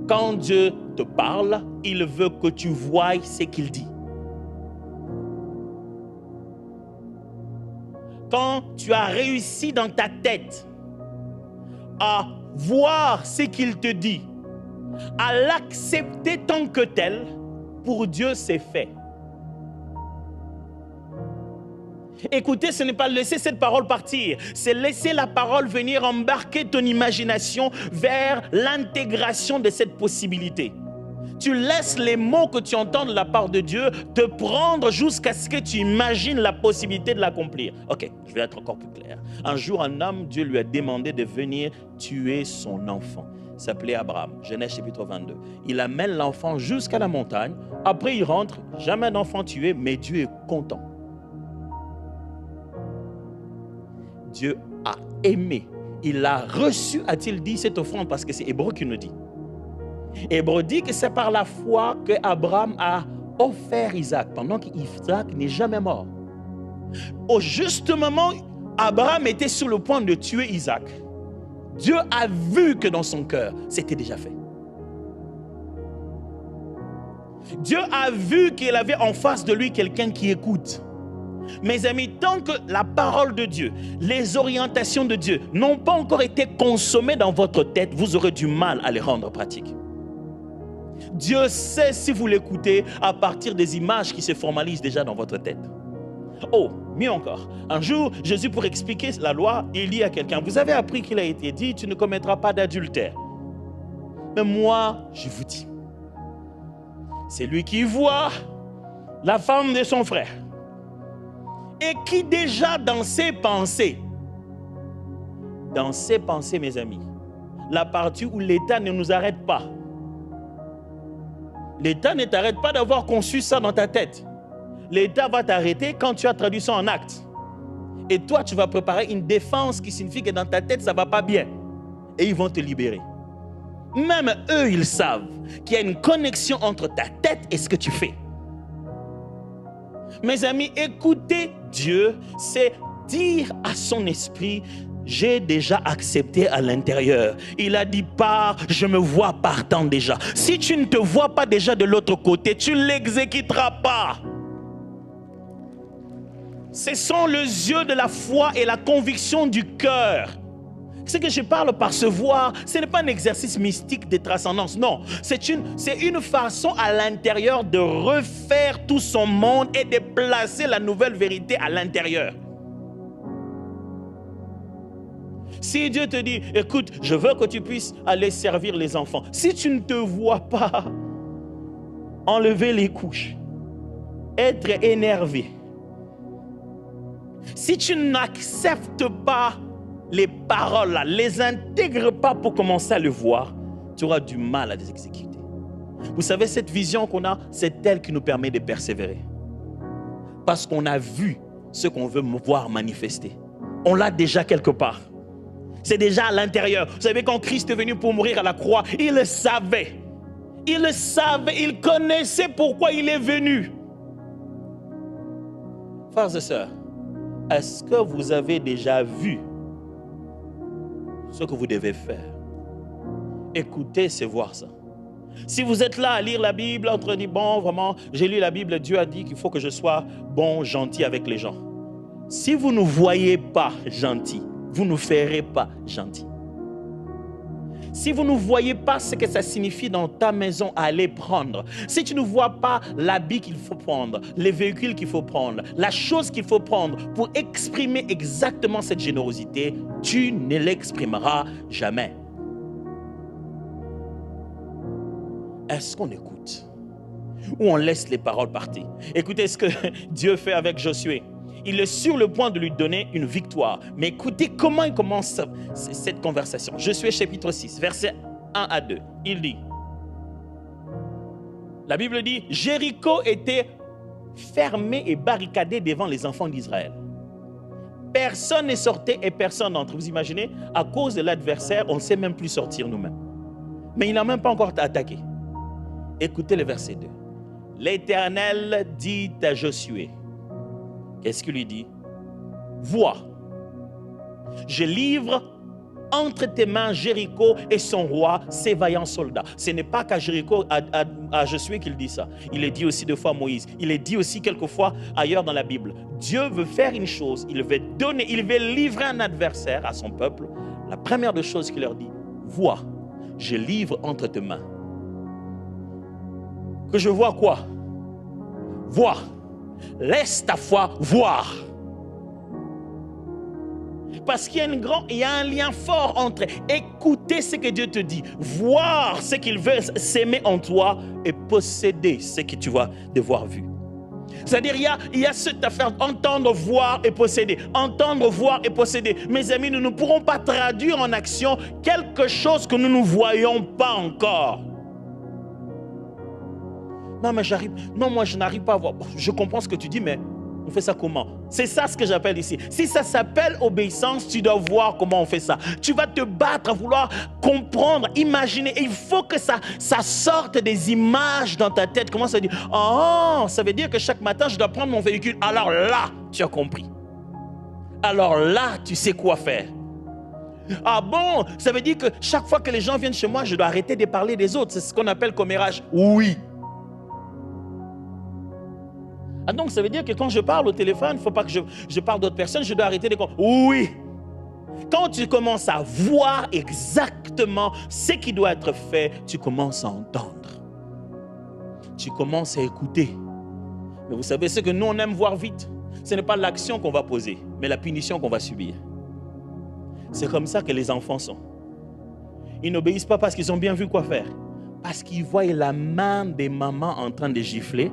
Quand Dieu te parle, il veut que tu voies ce qu'il dit. Quand tu as réussi dans ta tête à voir ce qu'il te dit, à l'accepter tant que tel, pour Dieu c'est fait. Écoutez, ce n'est pas laisser cette parole partir, c'est laisser la parole venir embarquer ton imagination vers l'intégration de cette possibilité. Tu laisses les mots que tu entends de la part de Dieu te prendre jusqu'à ce que tu imagines la possibilité de l'accomplir. Ok, je vais être encore plus clair. Un jour, un homme, Dieu lui a demandé de venir tuer son enfant. Il s'appelait Abraham, Genèse chapitre 22. Il amène l'enfant jusqu'à la montagne. Après, il rentre, jamais d'enfant tué, mais Dieu est content. Dieu a aimé. Il a reçu, a-t-il dit, cette offrande, parce que c'est Hébreu qui nous dit. Hébreu dit que c'est par la foi que Abraham a offert Isaac, pendant qu'Isaac n'est jamais mort. Au juste moment, Abraham était sur le point de tuer Isaac. Dieu a vu que dans son cœur, c'était déjà fait. Dieu a vu qu'il avait en face de lui quelqu'un qui écoute. Mes amis, tant que la parole de Dieu, les orientations de Dieu n'ont pas encore été consommées dans votre tête, vous aurez du mal à les rendre pratiques. Dieu sait si vous l'écoutez à partir des images qui se formalisent déjà dans votre tête. Oh, mieux encore, un jour, Jésus, pour expliquer la loi, il dit à quelqu'un, vous avez appris qu'il a été dit, tu ne commettras pas d'adultère. Mais moi, je vous dis, c'est lui qui voit la femme de son frère et qui déjà dans ses pensées, mes amis, la partie où l'État ne nous arrête pas. L'État ne t'arrête pas d'avoir conçu ça dans ta tête. L'État va t'arrêter quand tu as traduit ça en acte. Et toi, tu vas préparer une défense qui signifie que dans ta tête, ça ne va pas bien. Et ils vont te libérer. Même eux, ils savent qu'il y a une connexion entre ta tête et ce que tu fais. Mes amis, écouter Dieu, c'est dire à son esprit, j'ai déjà accepté à l'intérieur. Il a dit, pars, je me vois partant déjà. Si tu ne te vois pas déjà de l'autre côté, tu ne l'exécuteras pas. Ce sont les yeux de la foi et la conviction du cœur. Ce que je parle par se voir, ce n'est pas un exercice mystique de transcendance. Non, c'est une façon à l'intérieur de refaire tout son monde et de placer la nouvelle vérité à l'intérieur. Si Dieu te dit, écoute, je veux que tu puisses aller servir les enfants. Si tu ne te vois pas enlever les couches, être énervé, si tu n'acceptes pas les paroles là, les intègres pas pour commencer à le voir, tu auras du mal à les exécuter. Vous savez, cette vision qu'on a, c'est elle qui nous permet de persévérer. Parce qu'on a vu ce qu'on veut voir manifester. On l'a déjà quelque part. C'est déjà à l'intérieur. Vous savez, quand Christ est venu pour mourir à la croix, il le savait. Il le savait, il connaissait pourquoi il est venu. Frères et sœurs, est-ce que vous avez déjà vu ce que vous devez faire? Écoutez, c'est voir ça. Si vous êtes là à lire la Bible, entre dire, bon, vraiment, j'ai lu la Bible, Dieu a dit qu'il faut que je sois bon, gentil avec les gens. Si vous ne voyez pas gentil, vous ne ferez pas gentil. Si vous ne voyez pas ce que ça signifie dans ta maison à aller prendre, si tu ne vois pas l'habit qu'il faut prendre, les véhicules qu'il faut prendre, la chose qu'il faut prendre pour exprimer exactement cette générosité, tu ne l'exprimeras jamais. Est-ce qu'on écoute ou on laisse les paroles partir? Écoutez ce que Dieu fait avec Josué. Il est sur le point de lui donner une victoire. Mais écoutez comment il commence cette conversation. Josué chapitre 6, versets 1 à 2. Il dit, la Bible dit, Jéricho était fermé et barricadé devant les enfants d'Israël. Personne n'est sorti et personne n'entre. Vous imaginez, à cause de l'adversaire, on ne sait même plus sortir nous-mêmes. Mais il n'a même pas encore attaqué. Écoutez le verset 2. L'Éternel dit à Josué, qu'est-ce qu'il lui dit? Vois, je livre entre tes mains Jéricho et son roi, ses vaillants soldats. Ce n'est pas qu'à Jéricho, à Josué qu'il dit ça. Il est dit aussi deux fois à Moïse. Il est dit aussi quelquefois ailleurs dans la Bible. Dieu veut faire une chose, il veut livrer un adversaire à son peuple. La première des choses qu'il leur dit, vois, je livre entre tes mains. Que je vois quoi? Vois. Laisse ta foi voir. Parce qu'il y a un lien fort entre écouter ce que Dieu te dit, voir ce qu'il veut s'aimer en toi et posséder ce que tu vas devoir vu. C'est-à-dire, il y a cette affaire entendre, voir et posséder. Entendre, voir et posséder. Mes amis, nous ne pourrons pas traduire en action quelque chose que nous ne voyons pas encore. Non, mais moi, je n'arrive pas à voir. Je comprends ce que tu dis, mais on fait ça comment? C'est ça ce que j'appelle ici. Si ça s'appelle obéissance, tu dois voir comment on fait ça. Tu vas te battre à vouloir comprendre, imaginer. Et il faut que ça sorte des images dans ta tête. Comment ça dit? Oh, ça veut dire que chaque matin, je dois prendre mon véhicule. Alors là, tu as compris. Alors là, tu sais quoi faire. Ah bon? Ça veut dire que chaque fois que les gens viennent chez moi, je dois arrêter de parler des autres. C'est ce qu'on appelle commérage. Oui. Ah donc ça veut dire que quand je parle au téléphone, il ne faut pas que je parle d'autres personnes, je dois arrêter de... Oui. Quand tu commences à voir exactement ce qui doit être fait, tu commences à entendre. Tu commences à écouter. Mais vous savez ce que nous on aime voir vite? Ce n'est pas l'action qu'on va poser, mais la punition qu'on va subir. C'est comme ça que les enfants sont. Ils n'obéissent pas parce qu'ils ont bien vu quoi faire. Parce qu'ils voient la main des mamans en train de gifler.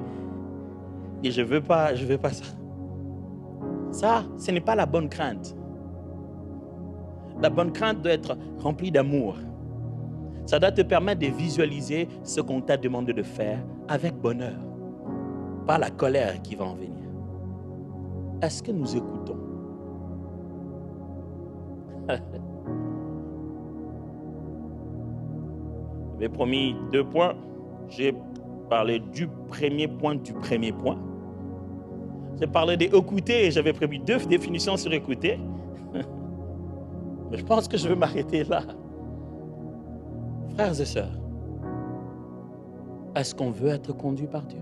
Et je veux pas ça. Ça, ce n'est pas la bonne crainte. La bonne crainte doit être remplie d'amour. Ça doit te permettre de visualiser ce qu'on t'a demandé de faire avec bonheur. Pas la colère qui va en venir. Est-ce que nous écoutons? J'avais promis 2 points. J'ai parlé du premier point. J'ai parlé d'écouter et j'avais prévu 2 définitions sur écouter. Mais je pense que je vais m'arrêter là. Frères et sœurs, est-ce qu'on veut être conduit par Dieu?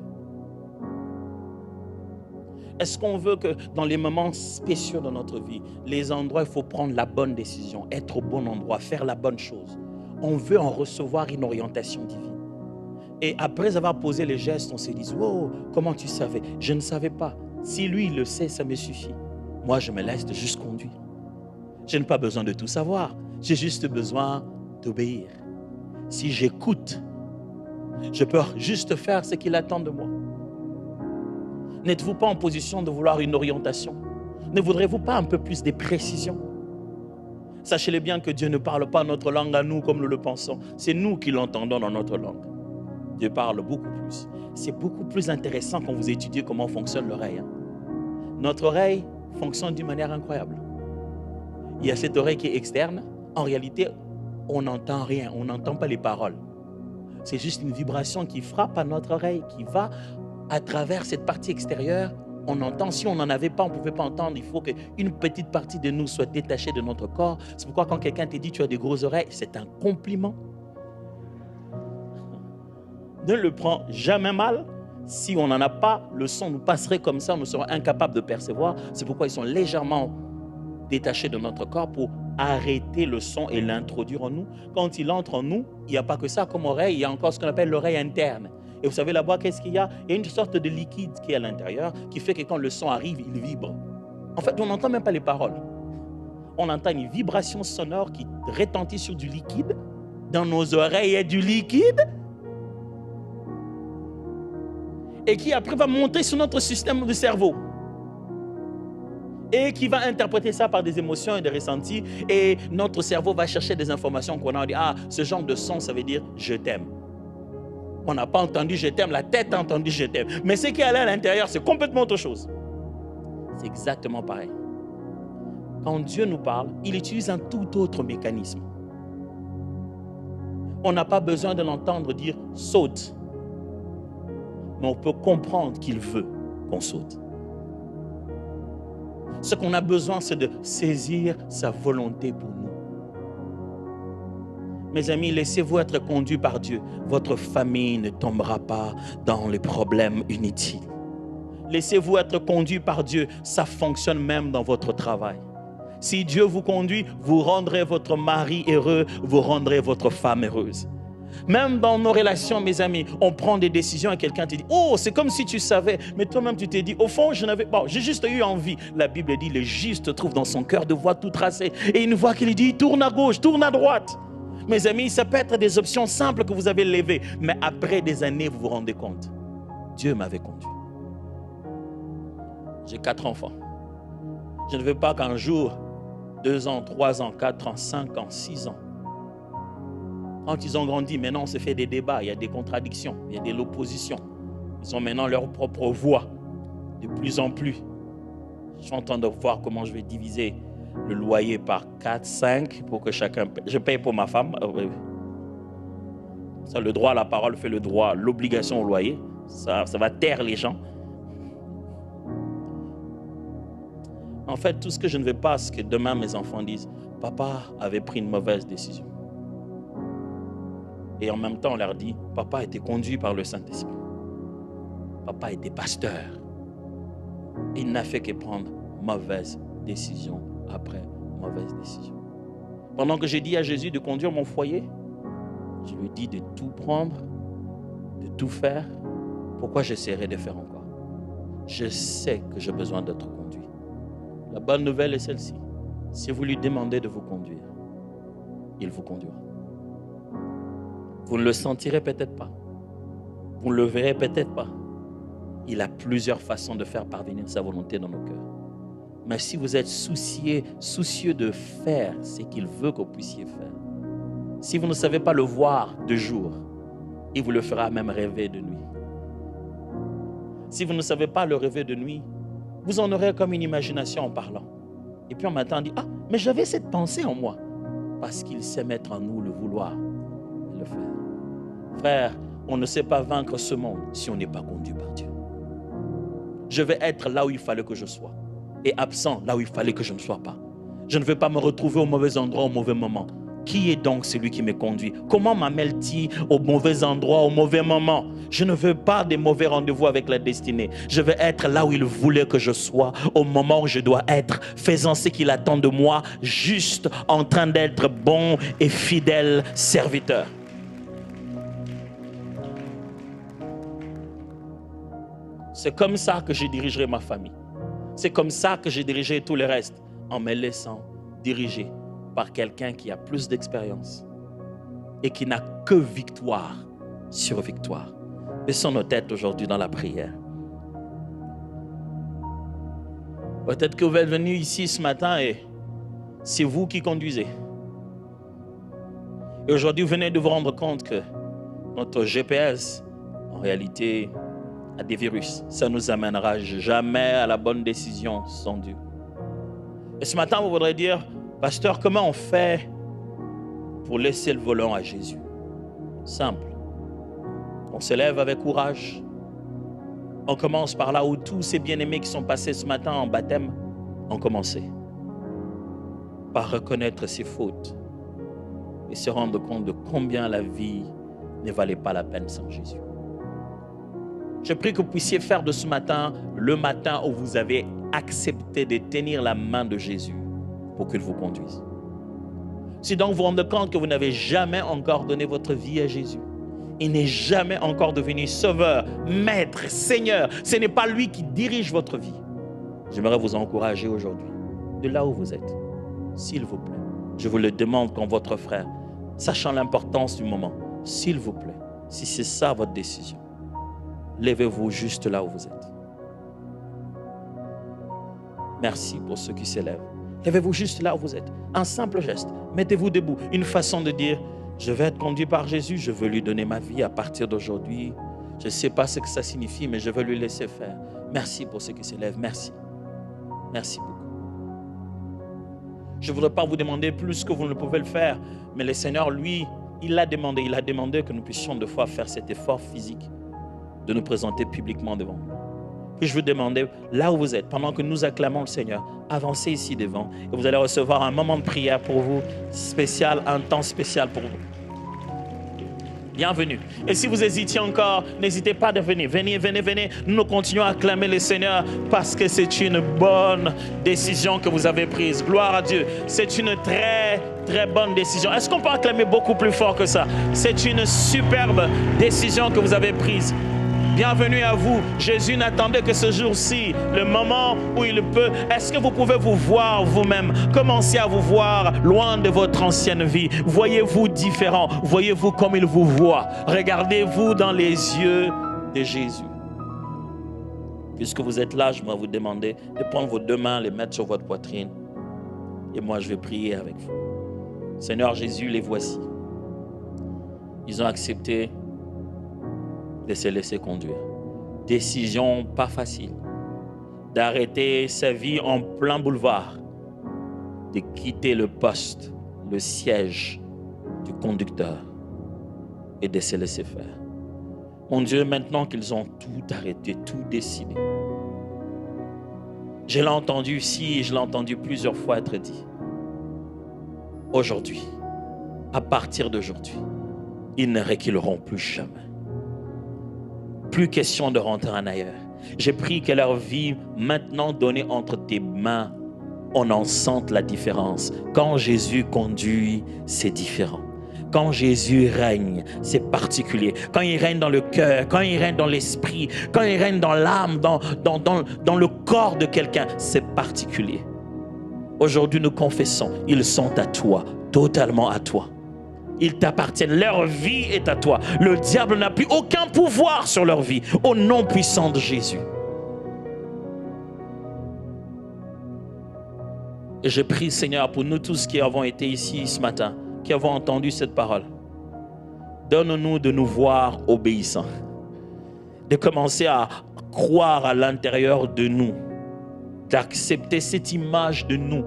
Est-ce qu'on veut que dans les moments spéciaux de notre vie, les endroits où il faut prendre la bonne décision, être au bon endroit, faire la bonne chose, on veut en recevoir une orientation divine? Et après avoir posé les gestes, on se dit, oh, comment tu savais? Je ne savais pas. Si lui, il le sait, ça me suffit. Moi, je me laisse de juste conduire. Je n'ai pas besoin de tout savoir. J'ai juste besoin d'obéir. Si j'écoute, je peux juste faire ce qu'il attend de moi. N'êtes-vous pas en position de vouloir une orientation? Ne voudrez-vous pas un peu plus de précision? Sachez-le bien que Dieu ne parle pas notre langue à nous comme nous le pensons. C'est nous qui l'entendons dans notre langue. Dieu parle beaucoup plus. C'est beaucoup plus intéressant quand vous étudiez comment fonctionne l'oreille. Notre oreille fonctionne d'une manière incroyable. Il y a cette oreille qui est externe. En réalité, on n'entend rien. On n'entend pas les paroles. C'est juste une vibration qui frappe à notre oreille, qui va à travers cette partie extérieure. On entend. Si on n'en avait pas, on ne pouvait pas entendre. Il faut qu'une petite partie de nous soit détachée de notre corps. C'est pourquoi quand quelqu'un te dit tu as des grosses oreilles, c'est un compliment. Ne le prends jamais mal. Si on n'en a pas, le son nous passerait comme ça, nous serons incapables de percevoir. C'est pourquoi ils sont légèrement détachés de notre corps pour arrêter le son et l'introduire en nous. Quand il entre en nous, il n'y a pas que ça comme oreille, il y a encore ce qu'on appelle l'oreille interne. Et vous savez là-bas, qu'est-ce qu'il y a? Il y a une sorte de liquide qui est à l'intérieur, qui fait que quand le son arrive, il vibre. En fait, on n'entend même pas les paroles. On entend une vibration sonore qui retentit sur du liquide. Dans nos oreilles, il y a du liquide. Et qui après va monter sur notre système de cerveau. Et qui va interpréter ça par des émotions et des ressentis. Et notre cerveau va chercher des informations qu'on a dit, ah, ce genre de son, ça veut dire « je t'aime ». On n'a pas entendu « je t'aime », la tête a entendu « je t'aime ». Mais ce qui est allé à l'intérieur, c'est complètement autre chose. C'est exactement pareil. Quand Dieu nous parle, il utilise un tout autre mécanisme. On n'a pas besoin de l'entendre dire « saute ». Mais on peut comprendre qu'il veut qu'on saute. Ce qu'on a besoin, c'est de saisir sa volonté pour nous. Mes amis, laissez-vous être conduits par Dieu. Votre famille ne tombera pas dans les problèmes inutiles. Laissez-vous être conduits par Dieu. Ça fonctionne même dans votre travail. Si Dieu vous conduit, vous rendrez votre mari heureux, vous rendrez votre femme heureuse. Même dans nos relations, mes amis, on prend des décisions et quelqu'un te dit, oh, c'est comme si tu savais. Mais toi-même, tu t'es dit, au fond, j'ai juste eu envie. La Bible dit, le juste trouve dans son cœur de voie tout tracée. Et une voix qui lui dit, tourne à gauche, tourne à droite. Mes amis, ça peut être des options simples que vous avez levées. Mais après des années, vous vous rendez compte. Dieu m'avait conduit. J'ai 4 enfants. Je ne veux pas qu'un jour, 2 ans, 3 ans, 4 ans, 5 ans, 6 ans, quand ils ont grandi, maintenant on se fait des débats, il y a des contradictions, il y a de l'opposition. Ils ont maintenant leur propre voix, de plus en plus. Je suis en train de voir comment je vais diviser le loyer par 4, 5 pour que chacun paye. Je paye pour ma femme. Ça, le droit à la parole fait le droit, l'obligation au loyer. Ça va taire les gens. En fait, tout ce que je ne veux pas, c'est que demain mes enfants disent « Papa avait pris une mauvaise décision ». Et en même temps, on leur dit « Papa était conduit par le Saint-Esprit. Papa était pasteur. Il n'a fait que prendre mauvaise décision après mauvaise décision. » Pendant que j'ai dit à Jésus de conduire mon foyer, je lui dis de tout prendre, de tout faire. Pourquoi j'essaierai de faire encore? Je sais que j'ai besoin d'être conduit. La bonne nouvelle est celle-ci. Si vous lui demandez de vous conduire, il vous conduira. Vous ne le sentirez peut-être pas. Vous ne le verrez peut-être pas. Il a plusieurs façons de faire parvenir sa volonté dans nos cœurs. Mais si vous êtes soucieux de faire ce qu'il veut que vous puissiez faire, si vous ne savez pas le voir de jour, il vous le fera même rêver de nuit. Si vous ne savez pas le rêver de nuit, vous en aurez comme une imagination en parlant. Et puis on m'attend dit, ah, mais j'avais cette pensée en moi. Parce qu'il sait mettre en nous le vouloir et le faire. Frère, on ne sait pas vaincre ce monde si on n'est pas conduit par Dieu. Je vais être là où il fallait que je sois et absent là où il fallait que je ne sois pas. Je ne veux pas me retrouver au mauvais endroit au mauvais moment. Qui est donc celui qui me conduit? Comment m'amène-t-il au mauvais endroit, au mauvais moment? Je ne veux pas des mauvais rendez-vous avec la destinée. Je veux être là où il voulait que je sois, au moment où je dois être, faisant ce qu'il attend de moi, juste en train d'être bon et fidèle serviteur. C'est comme ça que je dirigerai ma famille. C'est comme ça que je dirigerai tout le reste, en me laissant diriger par quelqu'un qui a plus d'expérience et qui n'a que victoire sur victoire. Baissons nos têtes aujourd'hui dans la prière. Peut-être que vous êtes venus ici ce matin et c'est vous qui conduisez. Et aujourd'hui, vous venez de vous rendre compte que notre GPS, en réalité, a des virus. Ça ne nous amènera jamais à la bonne décision sans Dieu. Et ce matin, vous voudrez dire, pasteur, comment on fait pour laisser le volant à Jésus? Simple. On se lève avec courage. On commence par là où tous ces bien-aimés qui sont passés ce matin en baptême ont commencé. Par reconnaître ses fautes et se rendre compte de combien la vie ne valait pas la peine sans Jésus. Je prie que vous puissiez faire de ce matin le matin où vous avez accepté de tenir la main de Jésus pour qu'il vous conduise. Si donc vous vous rendez compte que vous n'avez jamais encore donné votre vie à Jésus, il n'est jamais encore devenu sauveur, maître, seigneur, ce n'est pas lui qui dirige votre vie. J'aimerais vous encourager aujourd'hui, de là où vous êtes, s'il vous plaît, je vous le demande comme votre frère, sachant l'importance du moment, s'il vous plaît, si c'est ça votre décision, levez-vous juste là où vous êtes. Merci pour ceux qui s'élèvent. Levez-vous juste là où vous êtes. Un simple geste. Mettez-vous debout. Une façon de dire, je vais être conduit par Jésus, je veux lui donner ma vie à partir d'aujourd'hui. Je ne sais pas ce que ça signifie, mais je veux lui laisser faire. Merci pour ceux qui s'élèvent. Merci. Merci beaucoup. Je ne voudrais pas vous demander plus que vous ne pouvez le faire, mais le Seigneur, lui, il l'a demandé. Il a demandé que nous puissions de fois faire cet effort physique de nous présenter publiquement devant lui. Puis je vous demander, là où vous êtes, pendant que nous acclamons le Seigneur, avancez ici devant et vous allez recevoir un moment de prière pour vous, spécial, un temps spécial pour vous. Bienvenue. Et si vous hésitiez encore, n'hésitez pas à venir. Venez, venez, venez. Nous continuons à acclamer le Seigneur parce que c'est une bonne décision que vous avez prise. Gloire à Dieu. C'est une très, très bonne décision. Est-ce qu'on peut acclamer beaucoup plus fort que ça? C'est une superbe décision que vous avez prise. Bienvenue à vous. Jésus n'attendait que ce jour-ci, le moment où il peut. Est-ce que vous pouvez vous voir vous-même? Commencez à vous voir loin de votre ancienne vie. Voyez-vous différent. Voyez-vous comme il vous voit. Regardez-vous dans les yeux de Jésus. Puisque vous êtes là, je vais vous demander de prendre vos deux mains, les mettre sur votre poitrine. Et moi, je vais prier avec vous. Seigneur Jésus, les voici. Ils ont accepté de se laisser conduire. Décision pas facile. D'arrêter sa vie en plein boulevard. De quitter le poste, le siège du conducteur et de se laisser faire. Mon Dieu, maintenant qu'ils ont tout arrêté, tout décidé. Je l'ai entendu ici et je l'ai entendu plusieurs fois être dit. Aujourd'hui, à partir d'aujourd'hui, ils ne reculeront plus jamais. Plus question de rentrer en ailleurs. J'ai pris que leur vie, maintenant donnée entre tes mains, on en sente la différence. Quand Jésus conduit, c'est différent. Quand Jésus règne, c'est particulier. Quand il règne dans le cœur, quand il règne dans l'esprit, quand il règne dans l'âme, dans le corps de quelqu'un, c'est particulier. Aujourd'hui, nous confessons, ils sont à toi, totalement à toi. Ils t'appartiennent, leur vie est à toi. Le diable n'a plus aucun pouvoir sur leur vie, au nom puissant de Jésus. Et je prie, Seigneur, pour nous tous qui avons été ici ce matin, qui avons entendu cette parole. Donne-nous de nous voir obéissants, de commencer à croire à l'intérieur de nous, d'accepter cette image de nous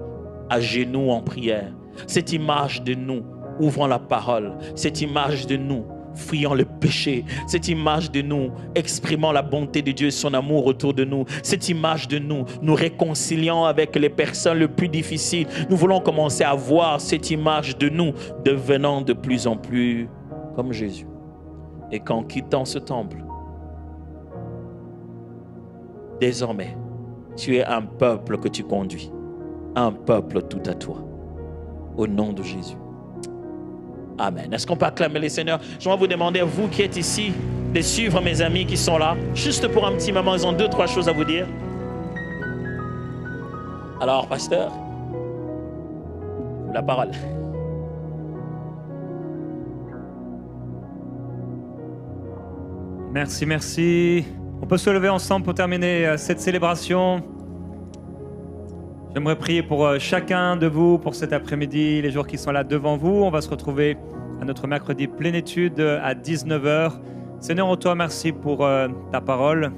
à genoux en prière, cette image de nous ouvrant la parole, cette image de nous fuyant le péché, cette image de nous exprimant la bonté de Dieu et son amour autour de nous, cette image de nous nous réconciliant avec les personnes les plus difficiles. Nous voulons commencer à voir cette image de nous devenant de plus en plus comme Jésus. Et qu'en quittant ce temple, désormais, tu es un peuple que tu conduis, un peuple tout à toi, au nom de Jésus. Amen. Est-ce qu'on peut acclamer les Seigneurs? Je vais vous demander à vous qui êtes ici de suivre mes amis qui sont là. Juste pour un petit moment, ils ont 2-3 choses à vous dire. Alors, pasteur, la parole. Merci, merci. On peut se lever ensemble pour terminer cette célébration. J'aimerais prier pour chacun de vous pour cet après-midi, les jours qui sont là devant vous. On va se retrouver à notre mercredi plénitude à 19h. Seigneur, on te remercie pour ta parole.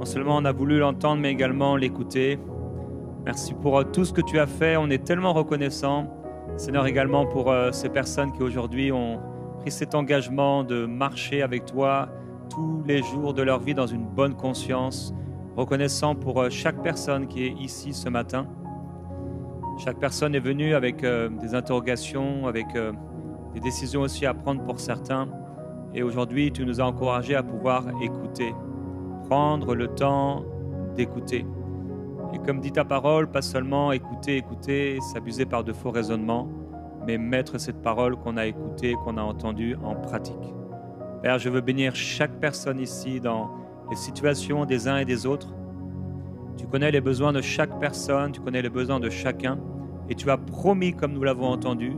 Non seulement on a voulu l'entendre, mais également l'écouter. Merci pour tout ce que tu as fait. On est tellement reconnaissants. Seigneur, également pour ces personnes qui aujourd'hui ont pris cet engagement de marcher avec toi tous les jours de leur vie dans une bonne conscience. Reconnaissant pour chaque personne qui est ici ce matin. Chaque personne est venue avec des interrogations, avec des décisions aussi à prendre pour certains. Et aujourd'hui, tu nous as encouragés à pouvoir écouter, prendre le temps d'écouter. Et comme dit ta parole, pas seulement écouter, s'abuser par de faux raisonnements, mais mettre cette parole qu'on a écoutée, qu'on a entendue en pratique. Père, je veux bénir chaque personne ici dans les situations des uns et des autres. Tu connais les besoins de chaque personne, tu connais les besoins de chacun, et tu as promis, comme nous l'avons entendu,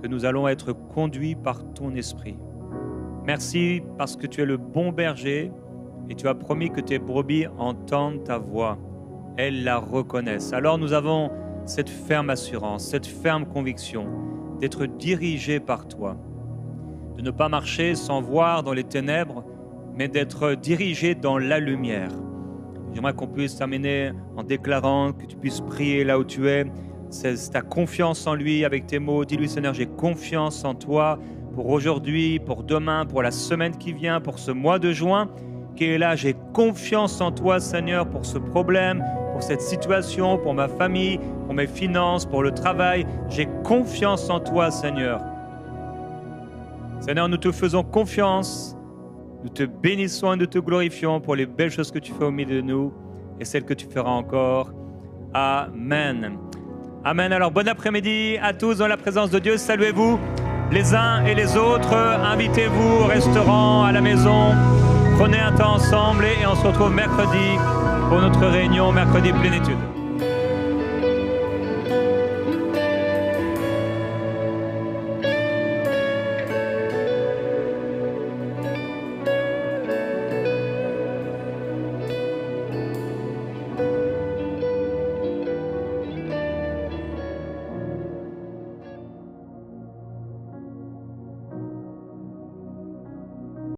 que nous allons être conduits par ton esprit. Merci parce que tu es le bon berger et tu as promis que tes brebis entendent ta voix, elles la reconnaissent. Alors nous avons cette ferme assurance, cette ferme conviction d'être dirigés par toi, de ne pas marcher sans voir dans les ténèbres, mais d'être dirigé dans la lumière. J'aimerais qu'on puisse terminer en déclarant que tu puisses prier là où tu es. C'est ta confiance en lui avec tes mots. Dis-lui, Seigneur, j'ai confiance en toi pour aujourd'hui, pour demain, pour la semaine qui vient, pour ce mois de juin qui est là. J'ai confiance en toi, Seigneur, pour ce problème, pour cette situation, pour ma famille, pour mes finances, pour le travail. J'ai confiance en toi, Seigneur. Seigneur, nous te faisons confiance. Nous te bénissons et nous te glorifions pour les belles choses que tu fais au milieu de nous et celles que tu feras encore. Amen. Amen. Alors, bon après-midi à tous dans la présence de Dieu. Saluez-vous les uns et les autres. Invitez-vous au restaurant, à la maison. Prenez un temps ensemble et on se retrouve mercredi pour notre réunion Mercredi Plénitude.